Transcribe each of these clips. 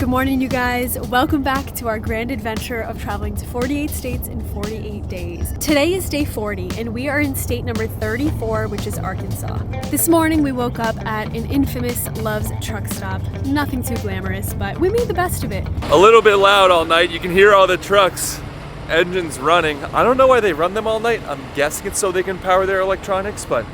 Good morning, you guys. Welcome back to our grand adventure of traveling to 48 states in 48 days. Today is day 40, and we are in state number 34, which is Arkansas. This morning, we woke up at an infamous Love's truck stop. Nothing too glamorous, but we made the best of it. A little bit loud all night. You can hear all the trucks, engines running. I don't know why they run them all night. I'm guessing it's so they can power their electronics, but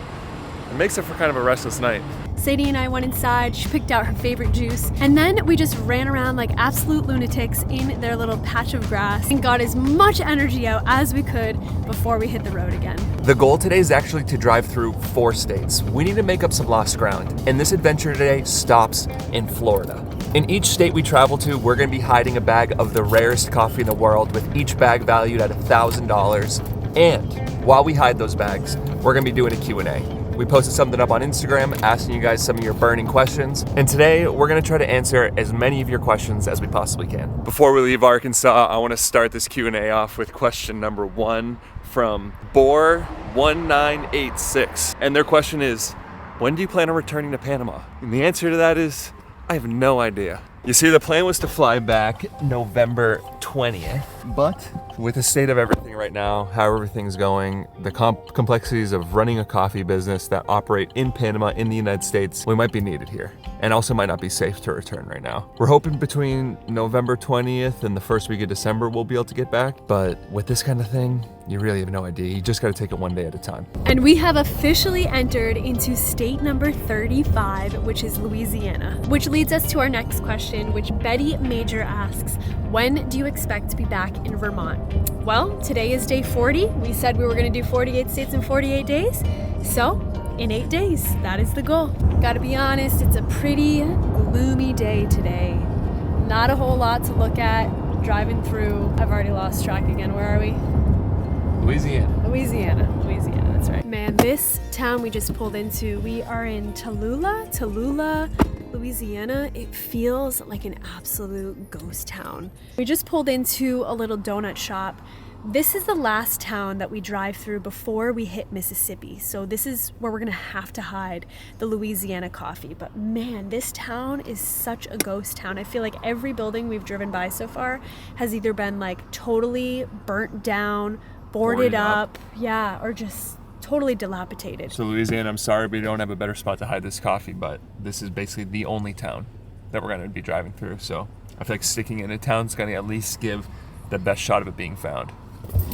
it makes it for kind of a restless night. Sadie and I went inside, she picked out her favorite juice, and then we just ran around like absolute lunatics in their little patch of grass and got as much energy out as we could before we hit the road again. The goal today is actually to drive through 4 states. We need to make up some lost ground, and this adventure today stops in Florida. In each state we travel to, we're gonna be hiding a bag of the rarest coffee in the world, with each bag valued at $1,000. And while we hide those bags, we're gonna be doing a Q&A. We posted something up on Instagram asking you guys some of your burning questions, and today we're gonna try to answer as many of your questions as we possibly can. Before we leave Arkansas, I want to start this Q&A off with question number 1 from Boar1986. And their question is, when do you plan on returning to Panama? And the answer to that is, I have no idea. You see, the plan was to fly back November 20th, but with the state of everything right now, how everything's going, the complexities of running a coffee business that operate in Panama in the United States, we might be needed here, and also might not be safe to return right now. We're hoping between November 20th and the first week of December we'll be able to get back, but with this kind of thing, you really have no idea. You just gotta take it one day at a time. And we have officially entered into state number 35, which is Louisiana, which leads us to our next question, which Betty Major asks, when do you expect to be back in Vermont? Well, today is day 40. We said we were gonna do 48 states in 48 days. So in 8 days, that is the goal. Gotta be honest, it's a pretty gloomy day today. Not a whole lot to look at. Driving through, I've already lost track again. Where are we? Louisiana, that's right. Man, this town we just pulled into, we are in Tallulah, Louisiana. It feels like an absolute ghost town. We just pulled into a little donut shop. This is the last town that we drive through before we hit Mississippi. So this is where we're gonna have to hide the Louisiana coffee. But man, this town is such a ghost town. I feel like every building we've driven by so far has either been like totally burnt down, boarded up, yeah, or just totally dilapidated. So Louisiana, I'm sorry we don't have a better spot to hide this coffee, but this is basically the only town that we're gonna be driving through. So I feel like sticking in a town is gonna at least give the best shot of it being found.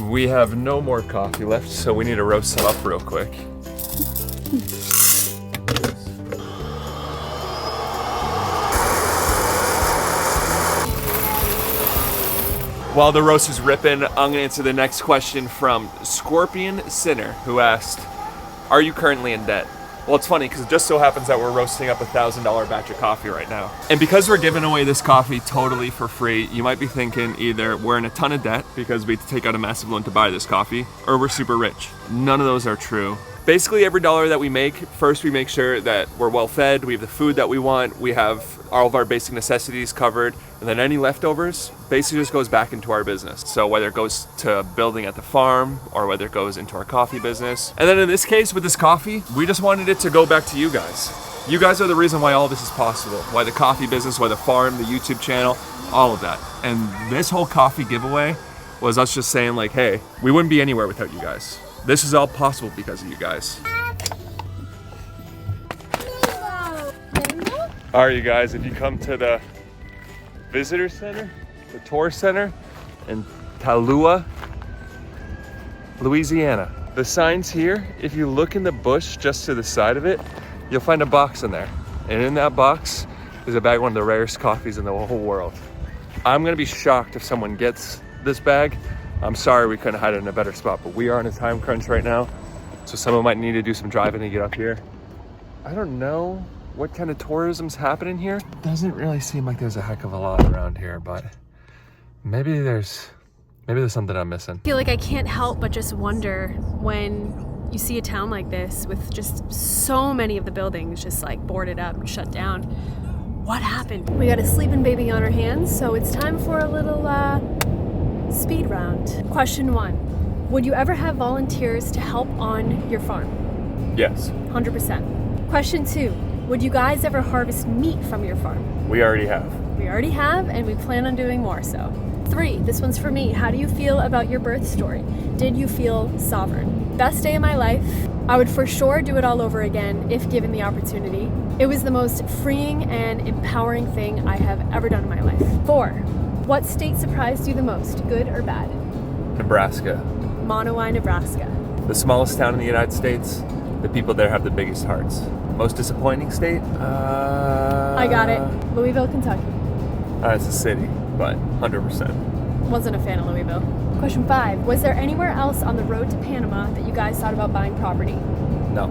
We have no more coffee left, so we need to roast some up real quick. While the roast is ripping, I'm gonna answer the next question from Scorpion Sinner, who asked, are you currently in debt? Well, it's funny because it just so happens that we're roasting up $1,000 batch of coffee right now. And because we're giving away this coffee totally for free, you might be thinking either we're in a ton of debt because we had to take out a massive loan to buy this coffee, or we're super rich. None of those are true. Basically, every dollar that we make, first we make sure that we're well fed, we have the food that we want, we have all of our basic necessities covered, and then any leftovers basically just goes back into our business. So whether it goes to building at the farm or whether it goes into our coffee business. And then in this case, with this coffee, we just wanted it to go back to you guys. You guys are the reason why all this is possible. Why the coffee business, why the farm, the YouTube channel, all of that. And this whole coffee giveaway was us just saying like, hey, we wouldn't be anywhere without you guys. This is all possible because of you guys. All right, you guys, if you come to the visitor center, the tour center in Tallulah, Louisiana. The sign's here. If you look in the bush just to the side of it, you'll find a box in there. And in that box is a bag of one of the rarest coffees in the whole world. I'm gonna be shocked if someone gets this bag. I'm sorry we couldn't hide it in a better spot, but we are in a time crunch right now. So someone might need to do some driving to get up here. I don't know what kind of tourism's happening here. Doesn't really seem like there's a heck of a lot around here, but maybe there's something I'm missing. I feel like I can't help but just wonder when you see a town like this with just so many of the buildings just like boarded up and shut down. What happened? We got a sleeping baby on our hands, so it's time for a little speed round. Question 1. Would you ever have volunteers to help on your farm? Yes. 100%. Question 2. Would you guys ever harvest meat from your farm? We already have. We already have, and we plan on doing more so. 3, this one's for me. How do you feel about your birth story? Did you feel sovereign? Best day of my life. I would for sure do it all over again if given the opportunity. It was the most freeing and empowering thing I have ever done in my life. 4, what state surprised you the most, good or bad? Nebraska. Monowai, Nebraska. The smallest town in the United States. The people there have the biggest hearts. Most disappointing state? I got it. Louisville, Kentucky. It's a city, but 100%. Wasn't a fan of Louisville. Question 5. Was there anywhere else on the road to Panama that you guys thought about buying property? No.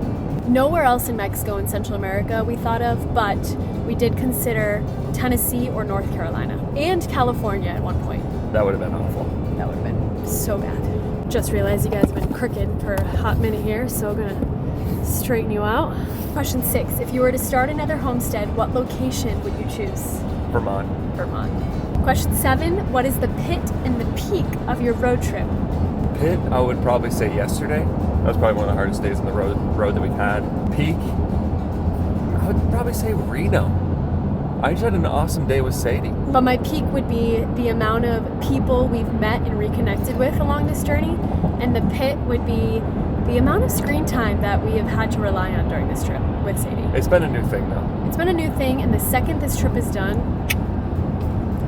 Nowhere else in Mexico and Central America we thought of, but we did consider Tennessee or North Carolina. And California at one point. That would have been awful. That would have been so bad. Just realized you guys have been crooked for a hot minute here, so I'm gonna straighten you out. Question 6. If you were to start another homestead, what location would you choose? Vermont. Vermont. Question 7. What is the pit and the peak of your road trip? Pit, I would probably say yesterday. That was probably one of the hardest days on the road that we've had. Peak, I would probably say Reno. I just had an awesome day with Sadie. But my peak would be the amount of people we've met and reconnected with along this journey, and the pit would be the amount of screen time that we have had to rely on during this trip with Sadie. It's been a new thing though. It's been a new thing, and the second this trip is done,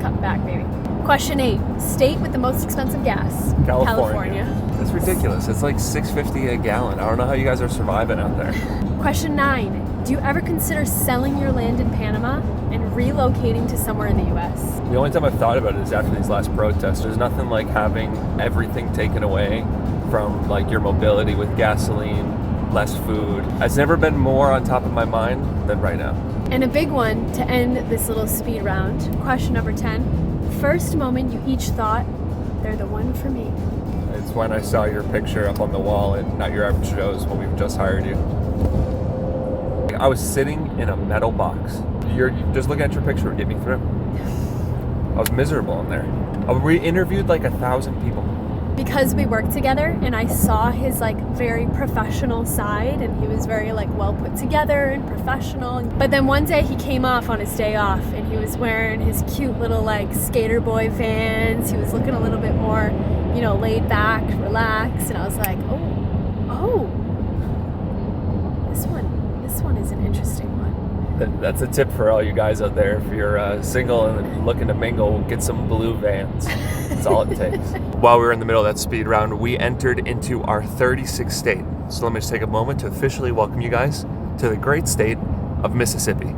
cut back, baby. Question 8. State with the most expensive gas. California. That's ridiculous. It's like $6.50 a gallon. I don't know how you guys are surviving out there. Question 9. Do you ever consider selling your land in Panama and relocating to somewhere in the U.S.? The only time I've thought about it is after these last protests. There's nothing like having everything taken away from like your mobility with gasoline, less food. It's never been more on top of my mind than right now. And a big one to end this little speed round. Question number 10. First moment you each thought, they're the one for me. It's when I saw your picture up on the wall at Not Your Average Joe's when we just hired you. I was sitting in a metal box. You're just looking at your picture would get me through. I was miserable in there. We interviewed like 1,000 people. Because we worked together and I saw his like very professional side, and he was very like well put together and professional. But then one day he came off on his day off and he was wearing his cute little like skater boy Vans. He was looking a little bit more, you know, laid back, relaxed, and I was like, oh, this one is an interesting one. That's a tip for all you guys out there. If you're single and looking to mingle, get some blue Vans. That's all it takes. While we were in the middle of that speed round, we entered into our 36th state. So let me just take a moment to officially welcome you guys to the great state of Mississippi.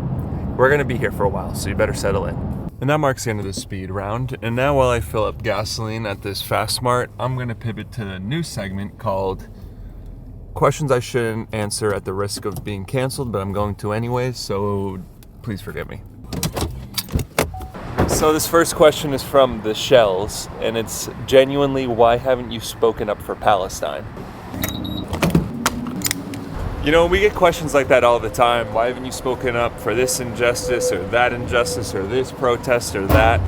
We're going to be here for a while, so you better settle in. And that marks the end of the speed round. And now while I fill up gasoline at this Fast Mart, I'm going to pivot to a new segment called Questions I Shouldn't Answer at the Risk of Being Canceled, but I'm going to anyways, so please forgive me. So this first question is from the Shells, and it's genuinely, why haven't you spoken up for Palestine? You know, we get questions like that all the time. Why haven't you spoken up for this injustice or that injustice or this protest or that?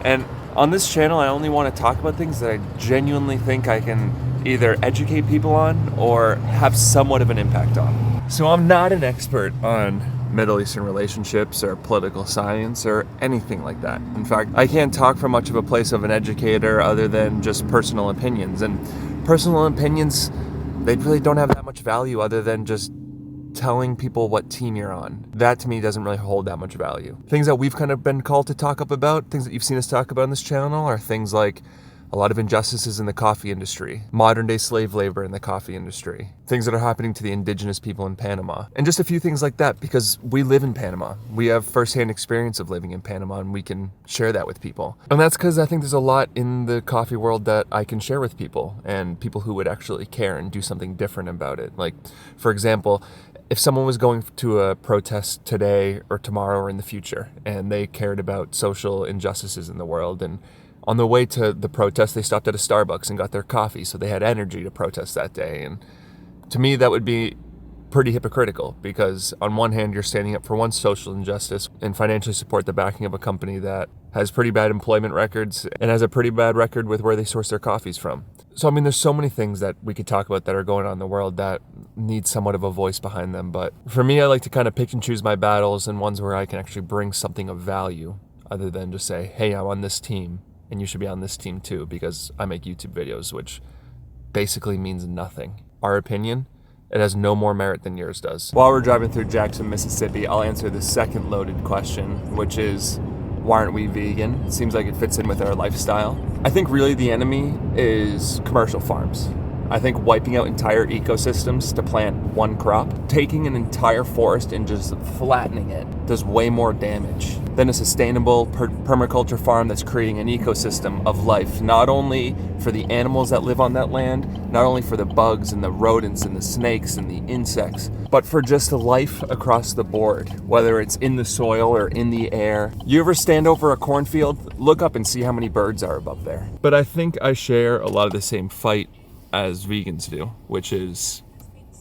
And on this channel, I only want to talk about things that I genuinely think I can either educate people on or have somewhat of an impact on. So I'm not an expert on Middle Eastern relationships or political science or anything like that. In fact, I can't talk from much of a place of an educator other than just personal opinions. And personal opinions, they really don't have that much value other than just telling people what team you're on. That to me doesn't really hold that much value. Things that we've kind of been called to talk up about, things that you've seen us talk about on this channel, are things like a lot of injustices in the coffee industry, modern day slave labor in the coffee industry, things that are happening to the indigenous people in Panama, and just a few things like that, because we live in Panama. We have firsthand experience of living in Panama, and we can share that with people. And that's because I think there's a lot in the coffee world that I can share with people, and people who would actually care and do something different about it. Like, for example, if someone was going to a protest today or tomorrow or in the future, and they cared about social injustices in the world, and on the way to the protest, they stopped at a Starbucks and got their coffee, so they had energy to protest that day. And to me, that would be pretty hypocritical, because on one hand, you're standing up for one social injustice and financially support the backing of a company that has pretty bad employment records and has a pretty bad record with where they source their coffees from. So, I mean, there's so many things that we could talk about that are going on in the world that need somewhat of a voice behind them. But for me, I like to kind of pick and choose my battles and ones where I can actually bring something of value. other than just say, hey, I'm on this team and you should be on this team too because I make YouTube videos, which basically means nothing. Our opinion, it has no more merit than yours does. While we're driving through Jackson, Mississippi, I'll answer the second loaded question, which is, why aren't we vegan? It seems like it fits in with our lifestyle. I think really the enemy is commercial farms. I think wiping out entire ecosystems to plant one crop, taking an entire forest and just flattening it does way more damage than a sustainable permaculture farm that's creating an ecosystem of life, not only for the animals that live on that land, not only for the bugs and the rodents and the snakes and the insects, but for just life across the board, whether it's in the soil or in the air. You ever stand over a cornfield, look up and see how many birds are above there. But I think I share a lot of the same fight as vegans do, which is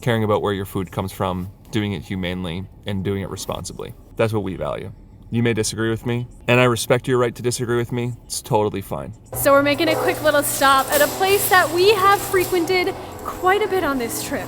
caring about where your food comes from, doing it humanely, and doing it responsibly. That's what we value. You may disagree with me, and I respect your right to disagree with me. It's totally fine. So we're making a quick little stop at a place that we have frequented quite a bit on this trip.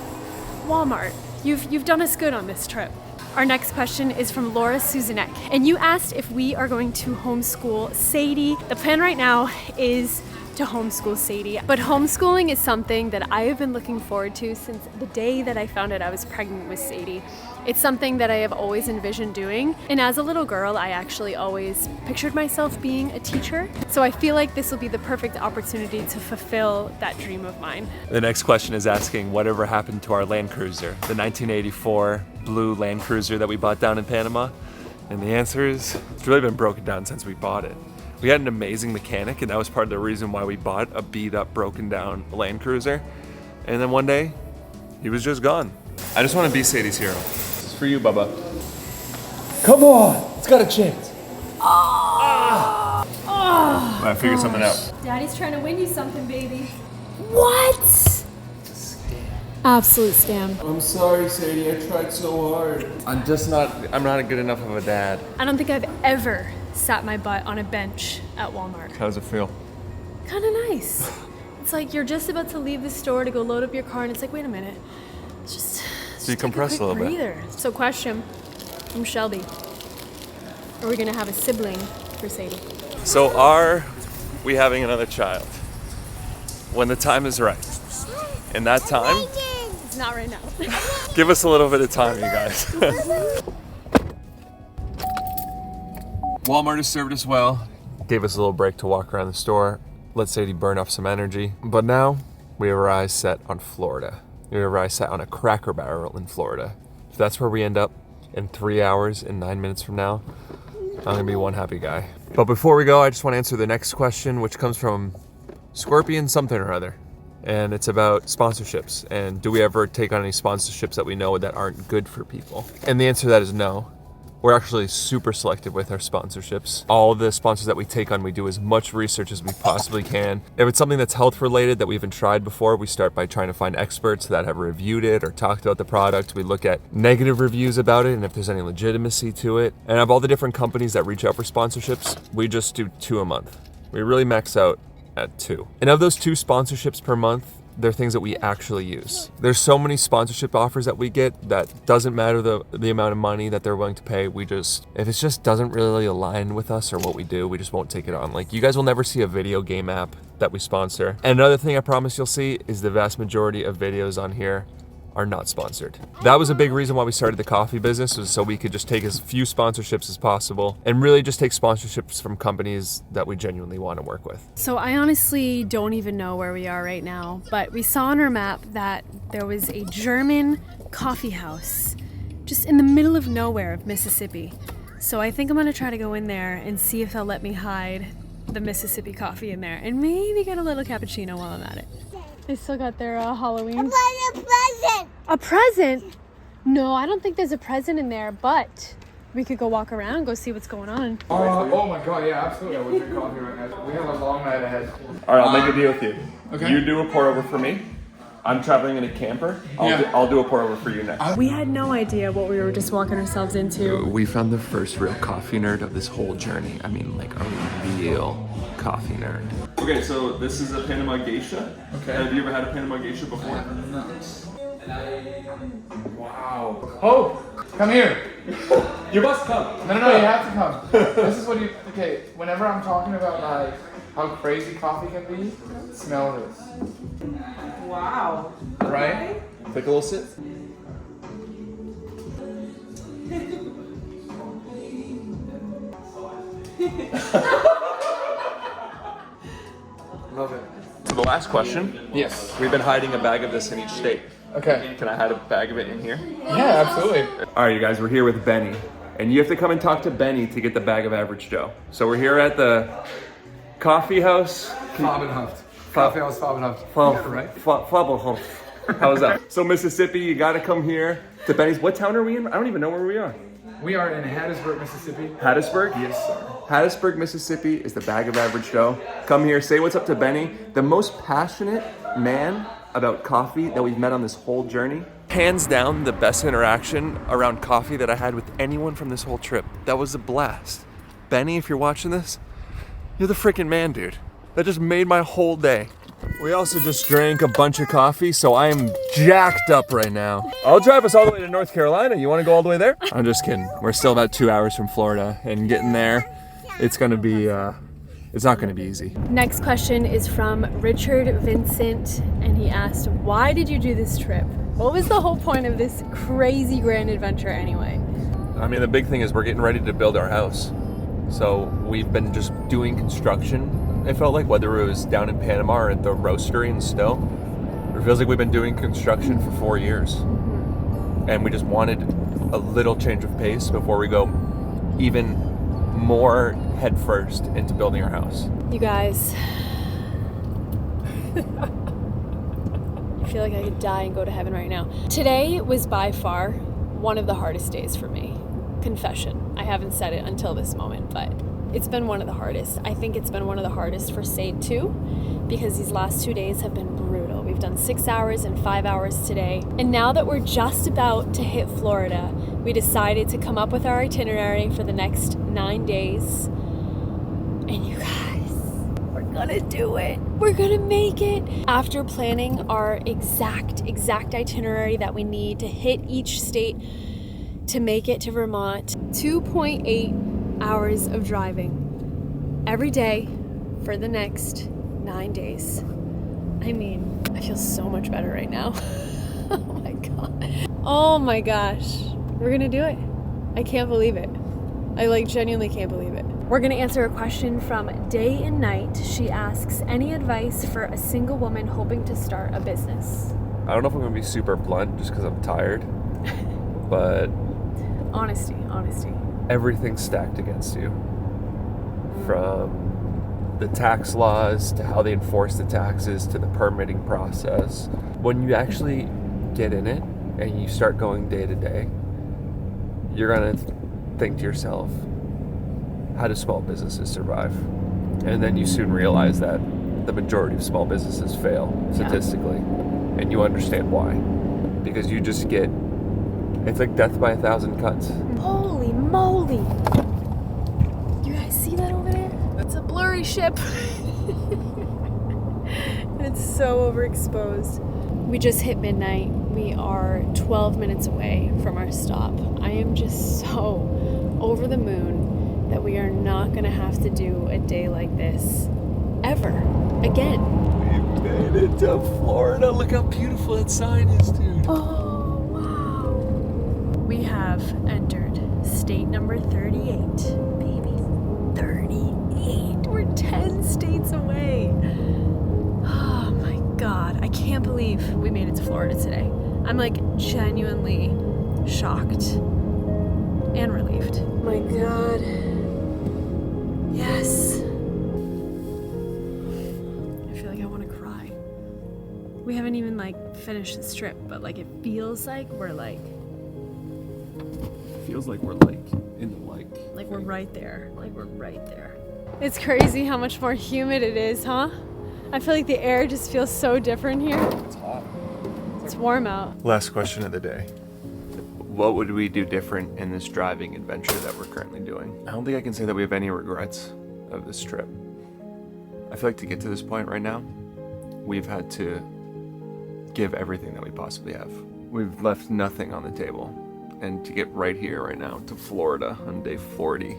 Walmart. You've done us good on this trip. Our next question is from Laura Suzanek, and you asked if we are going to homeschool Sadie. The plan right now is to homeschool Sadie, but homeschooling is something that I have been looking forward to since the day that I found out I was pregnant with Sadie. It's something that I have always envisioned doing, and as a little girl I actually always pictured myself being a teacher, so I feel like this will be the perfect opportunity to fulfill that dream of mine. The next question is asking whatever happened to our Land Cruiser, the 1984 blue Land Cruiser that we bought down in Panama, and the answer is it's really been broken down since we bought it. We had an amazing mechanic, and that was part of the reason why we bought a beat up, broken down Land Cruiser. And then one day, he was just gone. I just want to be Sadie's hero. This is for you, Bubba. Come on, it's got a chance. I figured something out. Daddy's trying to win you something, baby. What? It's a scam. Absolute scam. I'm sorry, Sadie. I tried so hard. I'm not good enough of a dad. I don't think I've ever sat my butt on a bench at Walmart. How does it feel? Kind of nice. It's like you're just about to leave the store to go load up your car, and it's like, wait a minute. Just decompress a little bit. So question from Shelby. Are we gonna have a sibling for Sadie? So are we having another child? When the time is right. And that time? It's not right now. Give us a little bit of time, you guys. Walmart has served us well. Gave us a little break to walk around the store. Let Sadie burn off some energy. But now, we have our eyes set on Florida. We have our eyes set on a Cracker Barrel in Florida. If that's where we end up in 3 hours and 9 minutes from now, I'm gonna be one happy guy. But before we go, I just want to answer the next question, which comes from Scorpion something or other. And it's about sponsorships. And do we ever take on any sponsorships that we know that aren't good for people? And the answer to that is no. We're actually super selective with our sponsorships. All the sponsors that we take on, we do as much research as we possibly can. If it's something that's health related that we haven't tried before, we start by trying to find experts that have reviewed it or talked about the product. We look at negative reviews about it and if there's any legitimacy to it. And of all the different companies that reach out for sponsorships, we just do 2 a month. We really max out at 2. And of those 2 sponsorships per month, they're things that we actually use. There's so many sponsorship offers that we get that doesn't matter the amount of money that they're willing to pay. If it just doesn't really align with us or what we do, we just won't take it on. Like, you guys will never see a video game app that we sponsor. And another thing I promise you'll see is the vast majority of videos on here are not sponsored. That was a big reason why we started the coffee business, was so we could just take as few sponsorships as possible and really just take sponsorships from companies that we genuinely want to work with. So I honestly don't even know where we are right now, but we saw on our map that there was a German coffee house just in the middle of nowhere of Mississippi. So I think I'm gonna try to go in there and see if they'll let me hide the Mississippi coffee in there and maybe get a little cappuccino while I'm at it. They still got their Halloween. I want a present. A present? No, I don't think there's a present in there, but we could go walk around and go see what's going on. Oh my god, yeah, absolutely. I would drink coffee right now. We have a long night ahead. All right, I'll make a deal with you. Okay. You do a pour over for me. I'm traveling in a camper. I'll do a pour over for you next. We had no idea what we were just walking ourselves into. We found the first real coffee nerd of this whole journey. I mean, like a real coffee nerd. Okay, so this is a Panama geisha. Okay. Have you ever had a Panama geisha before? Wow. Hope, come here. You must come. No, you have to come. This is what you, okay, whenever I'm talking about like how crazy coffee can be, smell this. Wow. Right? Take a little sip. Love it. So the last question. Yes. We've been hiding a bag of this in each state. Okay. Can I hide a bag of it in here? Yeah, absolutely. All right, you guys, we're here with Benny. And you have to come and talk to Benny to get the bag of Average Joe. So we're here at the coffee house. Farbenhaft. Coffee house Farbenhaft. Right? How's that? So Mississippi, you gotta come here to Benny's. What town are we in? I don't even know where we are. We are in Hattiesburg, Mississippi. Hattiesburg? Yes, sir. Hattiesburg, Mississippi is the bag of Average Joe. Come here, say what's up to Benny, the most passionate man about coffee that we've met on this whole journey. Hands down, the best interaction around coffee that I had with anyone from this whole trip. That was a blast. Benny, if you're watching this, you're the freaking man, dude. That just made my whole day. We also just drank a bunch of coffee, so I am jacked up right now. I'll drive us all the way to North Carolina. You want to go all the way there? I'm just kidding. We're still about 2 hours from Florida, and getting there, it's gonna be, it's not gonna be easy. Next question is from Richard Vincent, and he asked, why did you do this trip? What was the whole point of this crazy grand adventure anyway? I mean, the big thing is we're getting ready to build our house. So we've been just doing construction. It felt like whether it was down in Panama or at the roastery in Stowe, it feels like we've been doing construction for 4 years. And we just wanted a little change of pace before we go even more headfirst into building our house. You guys, I feel like I could die and go to heaven right now. Today was by far one of the hardest days for me. Confession. I haven't said it until this moment, but it's been one of the hardest. I think it's been one of the hardest for Sade too, because these last 2 days have been brutal. We've done 6 hours and 5 hours today. And now that we're just about to hit Florida, we decided to come up with our itinerary for the next 9 days. And you guys, we're gonna do it. We're gonna make it. After planning our exact itinerary that we need to hit each state to make it to Vermont, 2.8 hours of driving every day for the next 9 days. I mean, I feel so much better right now. Oh my god. Oh my gosh. We're gonna do it. I can't believe it. I genuinely can't believe it. We're gonna answer a question from Day and Night. She asks, any advice for a single woman hoping to start a business? I don't know if I'm gonna be super blunt just because I'm tired, but Honesty. everything's stacked against you. From the tax laws to how they enforce the taxes to the permitting process. When you actually get in it and you start going day to day, you're gonna think to yourself, how do small businesses survive? And then you soon realize that the majority of small businesses fail statistically, and you understand why. Because you just get, it's like death by 1,000 cuts. Holy moly! You guys see that over there? It's a blurry ship. And it's so overexposed. We just hit midnight. We are 12 minutes away from our stop. I am just so over the moon that we are not gonna have to do a day like this ever again. We made it to Florida. Look how beautiful that sign is, dude. Oh, wow. We have entered state number 38, baby. 38. We're 10 states away. Oh my God. I can't believe we made it to Florida today. I'm genuinely shocked and relieved. Oh my God. Yes. I feel like I want to cry. We haven't even finished this trip, but it feels like we're Feels like we're in the we're right there. We're right there. It's crazy how much more humid it is, huh? I feel like the air just feels so different here. It's hot. It's warm out. Last question of the day. What would we do different in this driving adventure that we're currently doing? I don't think I can say that we have any regrets of this trip. I feel like to get to this point right now, we've had to give everything that we possibly have. We've left nothing on the table. and to get right here, right now, to Florida on day 40.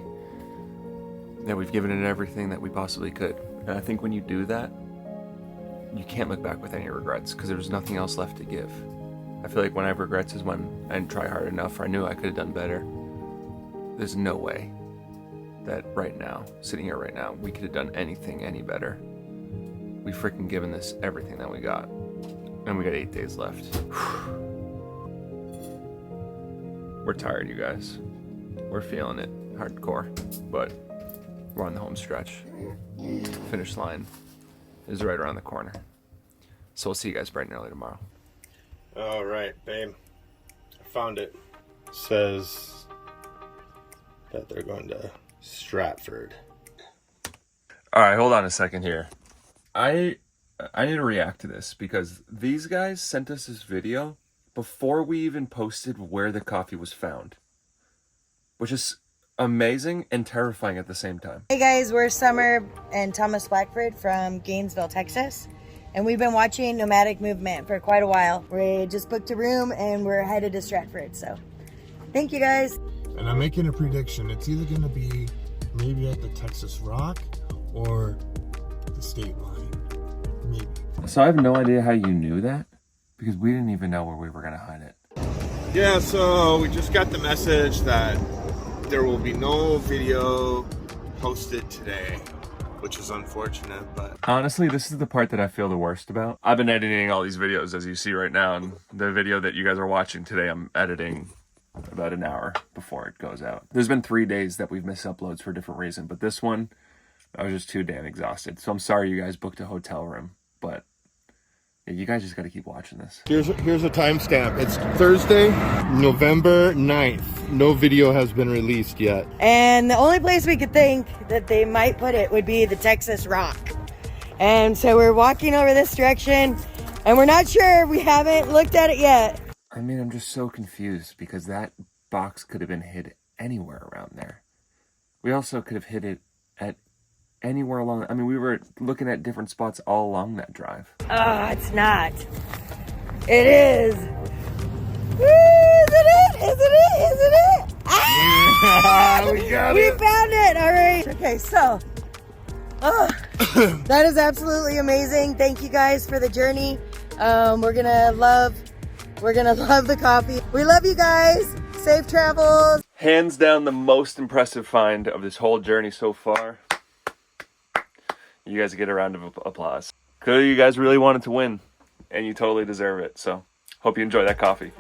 Yeah, we've given it everything that we possibly could. And I think when you do that, you can't look back with any regrets because there's nothing else left to give. I feel like when I have regrets is when I didn't try hard enough or I knew I could have done better. There's no way that right now, sitting here right now, we could have done anything any better. We've freaking given this everything that we got. And we got 8 days left. We're tired, you guys. We're feeling it hardcore, but we're on the home stretch. Finish line is right around the corner. So we'll see you guys bright and early tomorrow. All right, babe. I found it. It says that they're going to Stratford. All right, hold on a second here. I need to react to this because these guys sent us this video before we even posted where the coffee was found, which is amazing and terrifying at the same time. Hey guys, we're Summer and Thomas Blackford from Gainesville, Texas. And we've been watching Nomadic movement for quite a while. We just booked a room and we're headed to Stratford. So thank you guys. And I'm making a prediction. It's either going to be maybe at the Texas Rock or the state line. Maybe. So I have no idea how you knew that because we didn't even know where we were going to hide it. Yeah, so we just got the message that there will be no video posted today, which is unfortunate, but Honestly, this is the part that I feel the worst about. I've been editing all these videos as you see right now, and the video that you guys are watching today, I'm editing about an hour before it goes out. There's been 3 days that we've missed uploads for a different reason, but this one, I was just too damn exhausted. So I'm sorry you guys booked a hotel room, but yeah, you guys just got to keep watching this. Here's a timestamp. It's Thursday, November 9th. No video has been released yet. And the only place we could think that they might put it would be the Texas Rock. And so we're walking over this direction and we're not sure. We haven't looked at it yet. I mean, I'm just so confused because that box could have been hid anywhere around there. We also could have hid it at anywhere along. I mean, we were looking at different spots all along that drive. Oh, it's not. It is. Woo, is it? Is it? Is it? Ah! We got We it. found it. All right. Okay, so that is absolutely amazing. Thank you guys for the journey. We're gonna love the coffee. We love you guys. Safe travels. Hands down the most impressive find of this whole journey so far. You guys get a round of applause. Clearly you guys really wanted to win, and you totally deserve it. So, hope you enjoy that coffee.